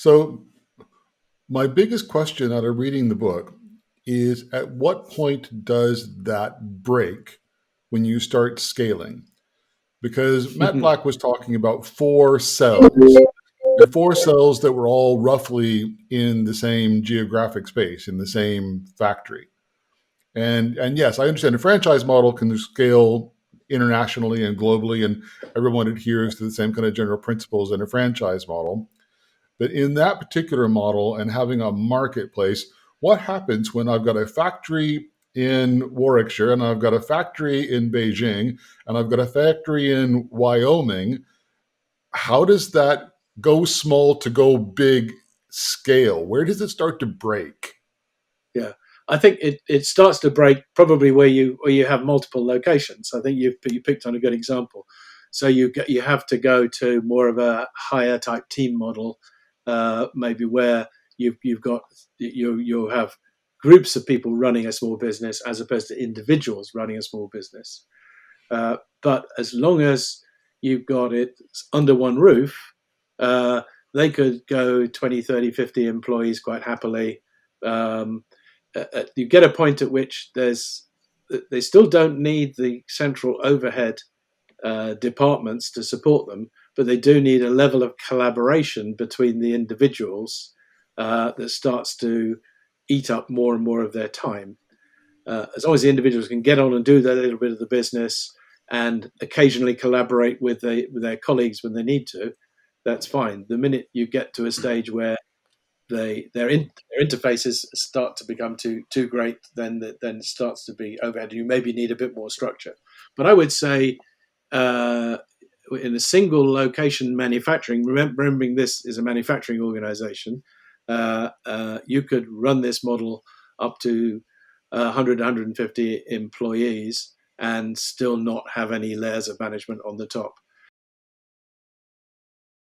So my biggest question out of reading the book is, at what point does that break when you start scaling? Because Matt Black was talking about four cells, and four cells that were all roughly in the same geographic space, in the same factory. And yes, I understand a franchise model can scale internationally and globally, and everyone adheres to the same kind of general principles in a franchise model. But in that particular model and having a marketplace, what happens when I've got a factory in Warwickshire and I've got a factory in Beijing and I've got a factory in Wyoming? How does that go small to go big scale? Where does it start to break? Yeah, I think it starts to break probably where you have multiple locations. I think you picked on a good example. So you have to go to more of a higher type team model, maybe where you've got you have groups of people running a small business as opposed to individuals running a small business. But as long as you've got it under one roof, uh, they could go 20, 30, 50 employees quite happily. Um, you get a point at which they still don't need the central overhead departments to support them, but they do need a level of collaboration between the individuals that starts to eat up more and more of their time. As long as the individuals can get on and do their little bit of the business and occasionally collaborate with their colleagues when they need to, that's fine. The minute you get to a stage where their interfaces start to become too great, then it starts to be overhead. You maybe need a bit more structure. But I would say uh, in a single location manufacturing, remembering this is a manufacturing organization, you could run this model up to 100, 150 employees and still not have any layers of management on the top.